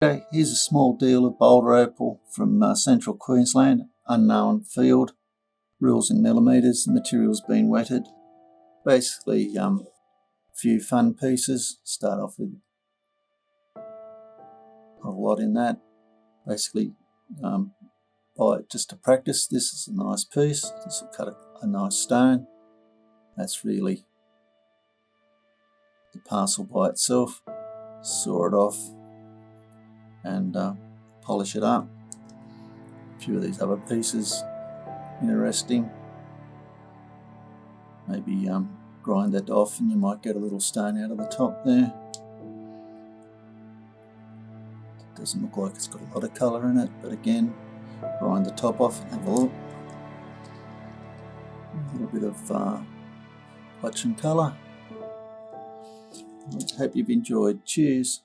Okay, here's a small deal of Boulder Opal from central Queensland, unknown field, rules in millimetres, the material's been wetted. Basically, a few fun pieces. Start off with a lot in that. Basically, buy it just to practice. This is a nice piece. This will cut a nice stone. That's really the parcel by itself. Saw it off and polish it up. A few of these other pieces, interesting. Maybe grind that off and you might get a little stone out of the top there. Doesn't look like it's got a lot of colour in it, but again, grind the top off and have a look. A little bit of blotch and colour. I hope you've enjoyed. Cheers.